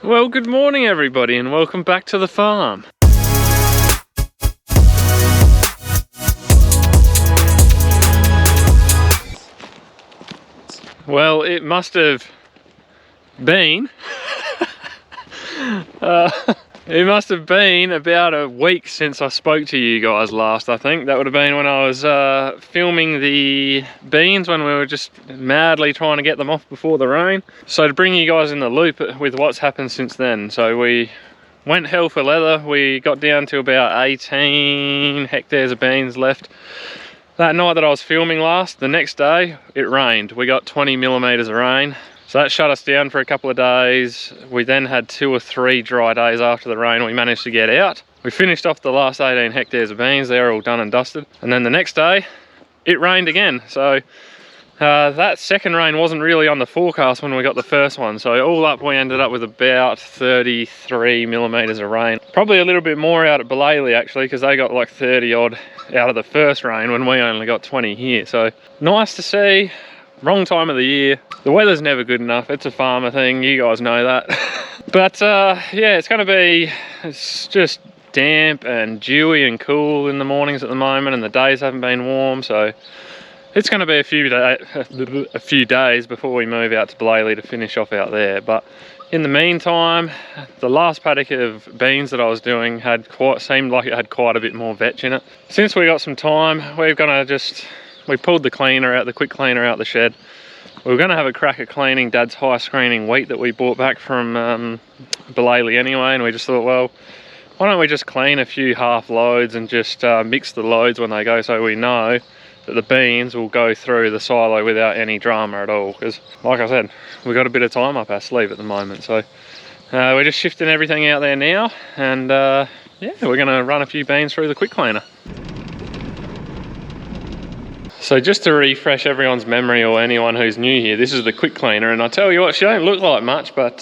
Well, good morning everybody and welcome back to the farm. Well, it must have been it must have been about a week since I spoke to you guys last. I think that would have been when I was filming the beans, when we were just madly trying to get them off before the rain. So to bring you guys in the loop with what's happened since then. So we went hell for leather. We got down to about 18 hectares of beans left. That night that I was filming last, the next day it rained. We got 20 millimeters of rain. So that shut us down for a couple of days. We then had 2 or 3 dry days after the rain. We managed to get out. We finished off the last 18 hectares of beans. They're all done and dusted. And then the next day, it rained again. So that second rain wasn't really on the forecast when we got the first one. So all up, we ended up with about 33 millimeters of rain. Probably a little bit more out at Belaley actually, because they got like 30 odd out of the first rain when we only got 20 here. So nice to see. Wrong time of the year. The weather's never good enough. It's a farmer thing, you guys know that. But yeah, it's just damp and dewy and cool in the mornings at the moment, and the days haven't been warm, so it's going to be a few days before we move out to Belaley to finish off out there. But in the meantime, the last paddock of beans that I was doing seemed like it had quite a bit more vetch in it. Since we got some time, we pulled the Kwik Kleen out the shed. We were going to have a crack at cleaning Dad's high screening wheat that we bought back from Belaley anyway, and we just thought, well, why don't we just clean a few half loads and just mix the loads when they go, so we know that the beans will go through the silo without any drama at all. Because like I said, we've got a bit of time up our sleeve at the moment, so we're just shifting everything out there now, and yeah, we're going to run a few beans through the Kwik Kleen. So just to refresh everyone's memory, or anyone who's new here, this is the Kwik Kleen, and I tell you what, she don't look like much, but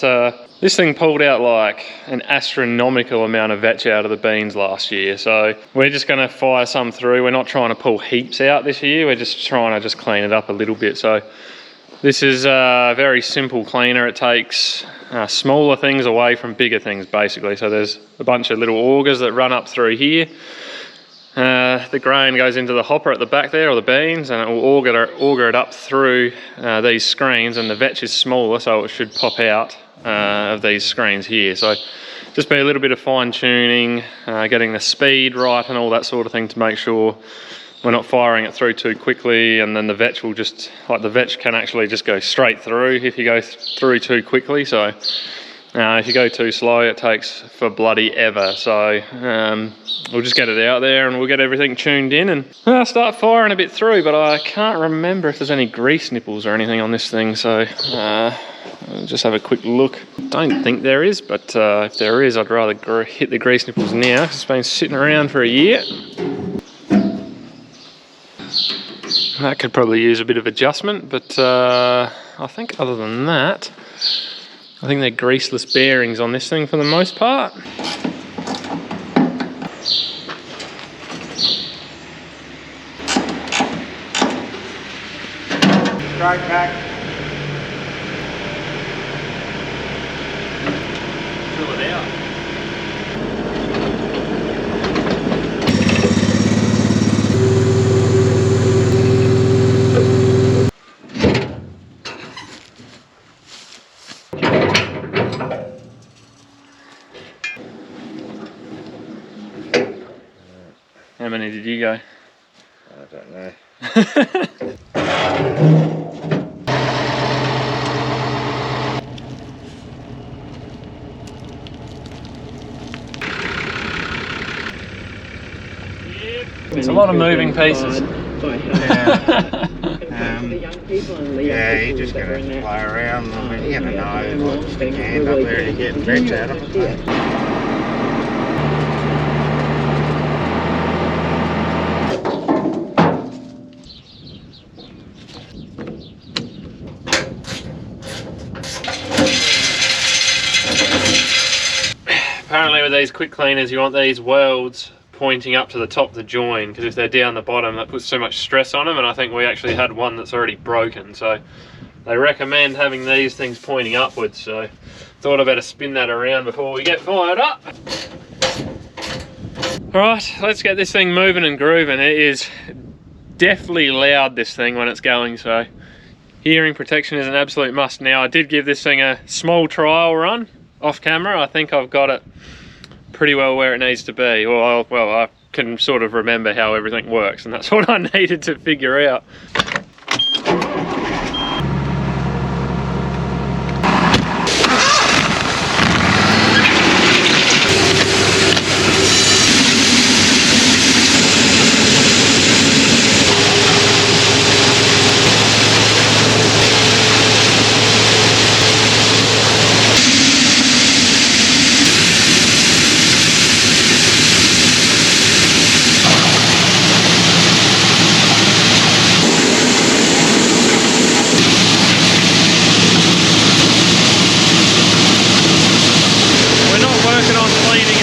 this thing pulled out like an astronomical amount of vetch out of the beans last year. So we're just going to fire some through. We're not trying to pull heaps out this year, we're just trying to clean it up a little bit. So this is a very simple cleaner. It takes smaller things away from bigger things basically. So there's a bunch of little augers that run up through here. The grain goes into the hopper at the back there, or the beans, and it will auger it up through these screens, and the vetch is smaller, so it should pop out of these screens here. So just be a little bit of fine tuning, getting the speed right and all that sort of thing to make sure we're not firing it through too quickly, and then the vetch will the vetch can actually just go straight through if you go through too quickly. So if you go too slow, it takes for bloody ever. So we'll just get it out there and we'll get everything tuned in and start firing a bit through. But I can't remember if there's any grease nipples or anything on this thing, so I'll just have a quick look. Don't think there is, but if there is, I'd rather hit the grease nipples now, because it's been sitting around for a year. That could probably use a bit of adjustment, but I think other than that, I think they're greaseless bearings on this thing for the most part. Right back. Fill it out. How many did you go? I don't know. It's a lot of moving pieces. Yeah, you're just going to play around. I mean, you don't know what you can end up there and you get vetch out of it. Apparently with these Kwik Kleeners, you want these welds pointing up to the top of the join, because if they're down the bottom, that puts too much stress on them, and I think we actually had one that's already broken. So they recommend having these things pointing upwards, so thought I'd better spin that around before we get fired up. Alright, let's get this thing moving and grooving. It is definitely loud, this thing, when it's going, so hearing protection is an absolute must. Now, I did give this thing a small trial run off camera. I think I've got it pretty well where it needs to be. Well, I can sort of remember how everything works, and that's what I needed to figure out.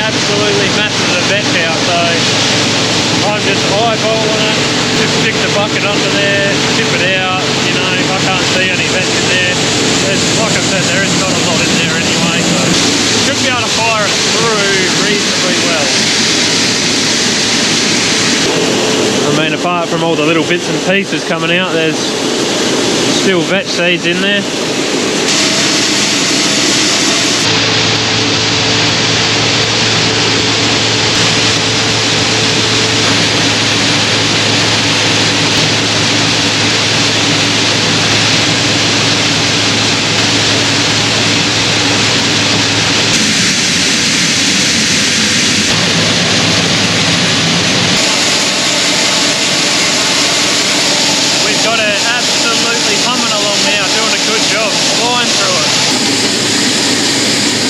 Absolutely massive the Vetch out, so I'm just eyeballing it, just stick the bucket under there, tip it out, you know, I can't see any Vetch in there. Like I said, there is not a lot in there anyway, so should be able to fire it through reasonably well. I mean, apart from all the little bits and pieces coming out, there's still Vetch seeds in there.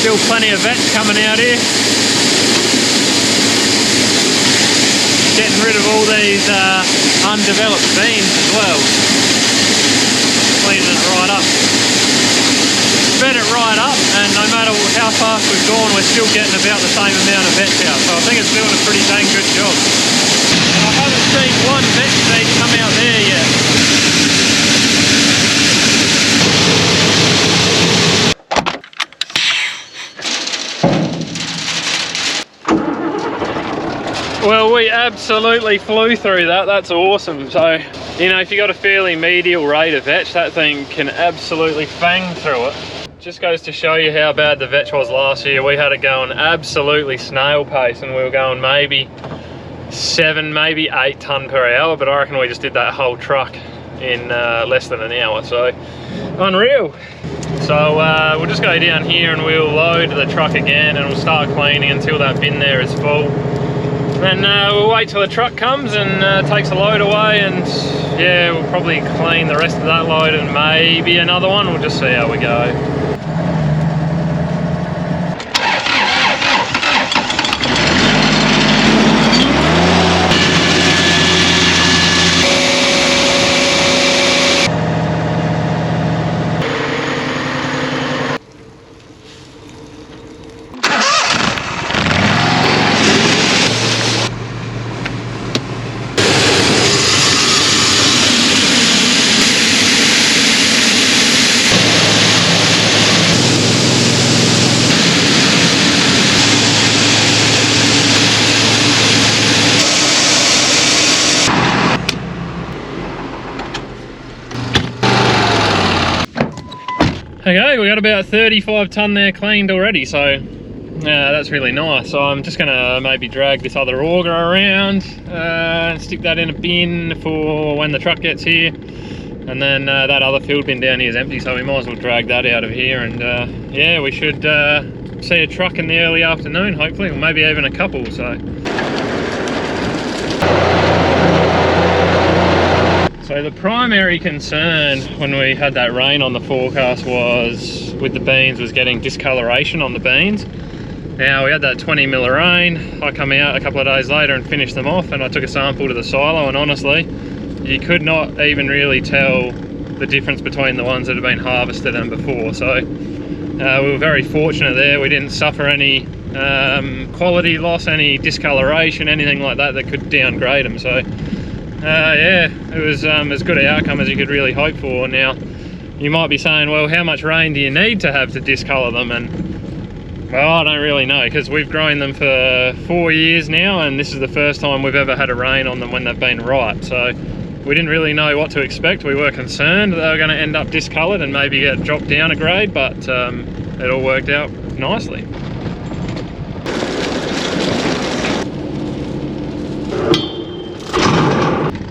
Still plenty of Vetch coming out here. Getting rid of all these undeveloped beans as well. Cleaning it right up. Fed it right up, and no matter how fast we've gone, we're still getting about the same amount of Vetch out. So I think it's doing a pretty dang good job. And I haven't seen one Vetch seed come out there yet. Well, we absolutely flew through that. That's awesome. So, you know, if you got a fairly medial rate of Vetch, that thing can absolutely fang through it. Just goes to show you how bad the Vetch was last year. We had it going absolutely snail pace, and we were going maybe 7, maybe 8 tonne per hour, but I reckon we just did that whole truck in less than an hour, so unreal. So we'll just go down here and we'll load the truck again, and we'll start cleaning until that bin there is full. Then we'll wait till the truck comes and takes the load away, and yeah, we'll probably clean the rest of that load and maybe another one. We'll just see how we go. Okay, we got about 35 tonne there cleaned already, so that's really nice. So I'm just gonna maybe drag this other auger around and stick that in a bin for when the truck gets here, and then that other field bin down here is empty, so we might as well drag that out of here, and yeah, we should see a truck in the early afternoon hopefully, or maybe even a couple. So the primary concern when we had that rain on the forecast was with the beans was getting discoloration on the beans. Now we had that 20 mil of rain. I come out a couple of days later and finished them off, and I took a sample to the silo, and honestly you could not even really tell the difference between the ones that had been harvested and before. So we were very fortunate there. We didn't suffer any quality loss, any discoloration, anything like that that could downgrade them. So yeah, it was as good an outcome as you could really hope for. Now, you might be saying, well, how much rain do you need to have to discolour them? And well, I don't really know, because we've grown them for 4 years now, and this is the first time we've ever had a rain on them when they've been ripe. So we didn't really know what to expect. We were concerned that they were going to end up discoloured and maybe get dropped down a grade, but it all worked out nicely.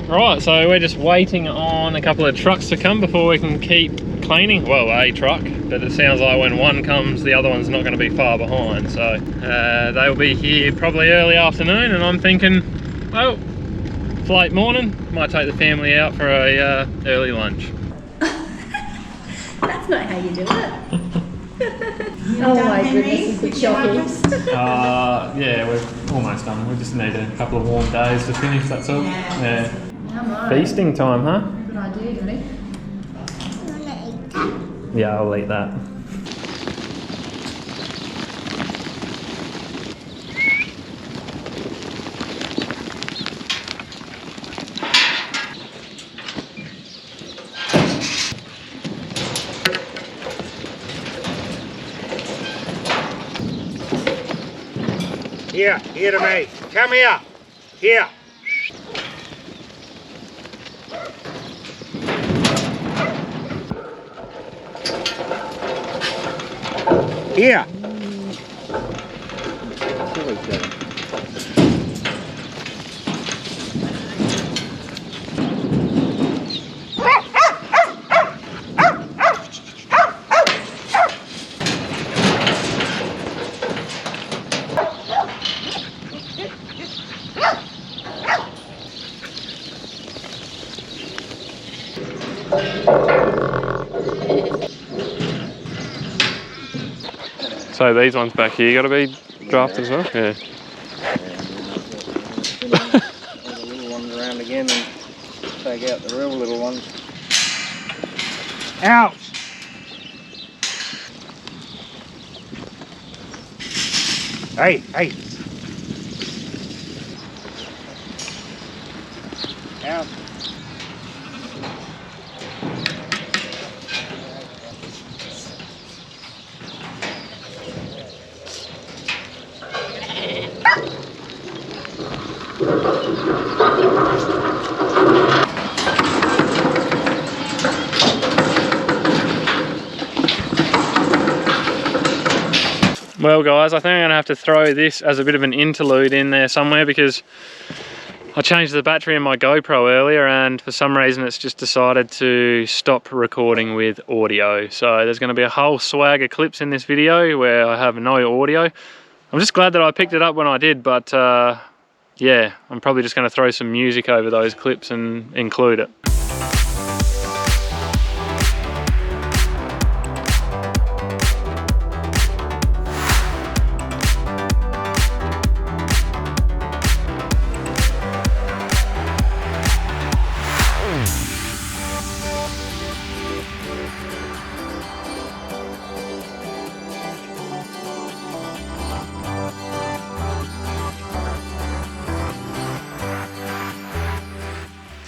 Right, so we're just waiting on a couple of trucks to come before we can keep cleaning. Well, a truck, but it sounds like when one comes, the other one's not going to be far behind. So they'll be here probably early afternoon, and I'm thinking, well, it's late morning, might take the family out for a early lunch. That's not how you do it. Oh my goodness, it's shocking. Yeah, we're almost done. We just need a couple of warm days to finish, that's all. Yeah. Feasting time, huh? Good idea, Daddy. Yeah, I'll eat that. Here to me. Come here. Here. Here. So these ones back here got to be drafted as well? Yeah. The little ones around again and take out the real little ones. Out! Hey, hey! Out! Well guys, I think I'm going to have to throw this as a bit of an interlude in there somewhere, because I changed the battery in my GoPro earlier and for some reason it's just decided to stop recording with audio. So there's going to be a whole swag of clips in this video where I have no audio. I'm just glad that I picked it up when I did, but yeah, I'm probably just going to throw some music over those clips and include it.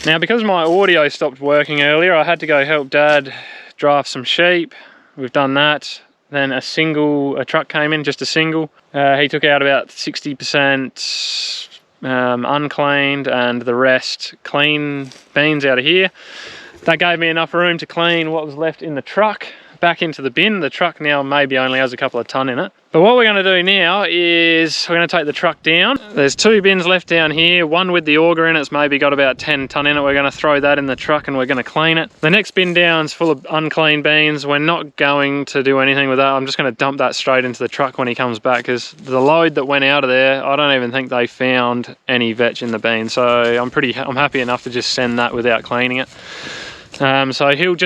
Now, because my audio stopped working earlier, I had to go help Dad draft some sheep. We've done that. Then a truck came in, just a single. He took out about 60% uncleaned and the rest clean beans out of here. That gave me enough room to clean what was left in the truck back into the bin. The truck now maybe only has a couple of ton in it. But what we're going to do now is we're going to take the truck down. There's 2 bins left down here, one with the auger in it's maybe got about 10 ton in it. We're going to throw that in the truck and we're going to clean it. The next bin down's full of unclean beans. We're not going to do anything with that. I'm just going to dump that straight into the truck when he comes back, because the load that went out of there, I don't even think they found any vetch in the bean. So I'm happy enough to just send that without cleaning it. So he'll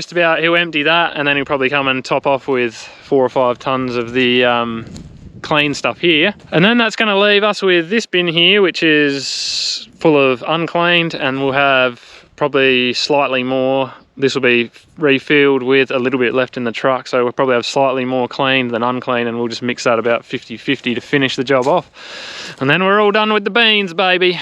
empty that and then he'll probably come and top off with 4 or 5 tons of the clean stuff here. And then that's going to leave us with this bin here, which is full of uncleaned, and we'll have probably slightly more. This will be refilled with a little bit left in the truck, so we'll probably have slightly more cleaned than unclean, and we'll just mix that about 50-50 to finish the job off. And then we're all done with the beans, baby.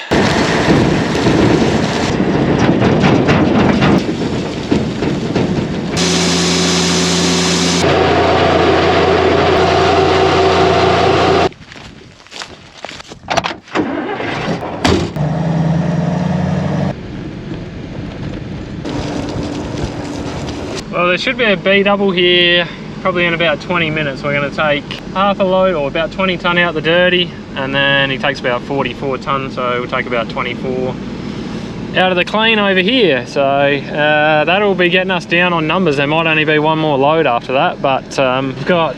Well, there should be a B double here probably in about 20 minutes. We're going to take half a load, or about 20 tonne out the dirty, and then he takes about 44 tonne, so we'll take about 24 out of the clean over here. So that'll be getting us down on numbers. There might only be one more load after that, but we've got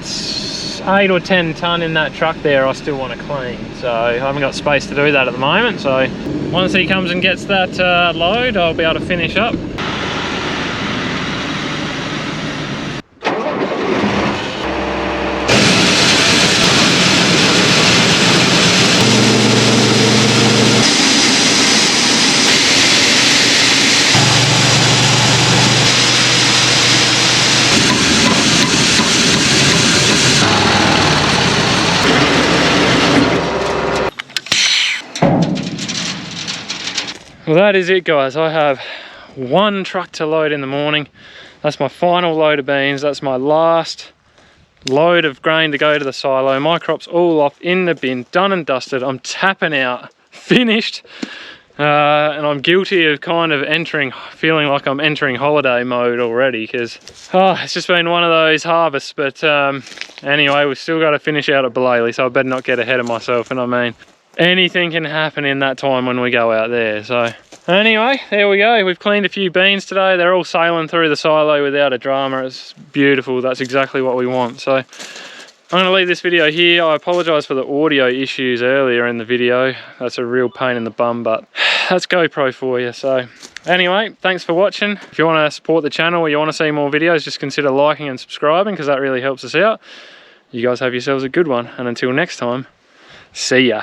8 or 10 tonne in that truck there I still want to clean, so I haven't got space to do that at the moment. So once he comes and gets that load, I'll be able to finish up. Well, that is it, guys. I have one truck to load in the morning. That's my final load of beans. That's my last load of grain to go to the silo. My crop's all off in the bin, done and dusted. I'm tapping out, finished. And I'm guilty of kind of feeling like I'm entering holiday mode already, because it's just been one of those harvests. But anyway, we've still got to finish out at Belaley, so I better not get ahead of myself. And I mean, anything can happen in that time when we go out there. So anyway, there we go. We've cleaned a few beans today. They're all sailing through the silo without a drama. It's beautiful. That's exactly what we want. So I'm going to leave this video here. I apologise for the audio issues earlier in the video. That's a real pain in the bum, but that's GoPro for you. So anyway, thanks for watching. If you want to support the channel or you want to see more videos, just consider liking and subscribing, because that really helps us out. You guys have yourselves a good one, and until next time, see ya.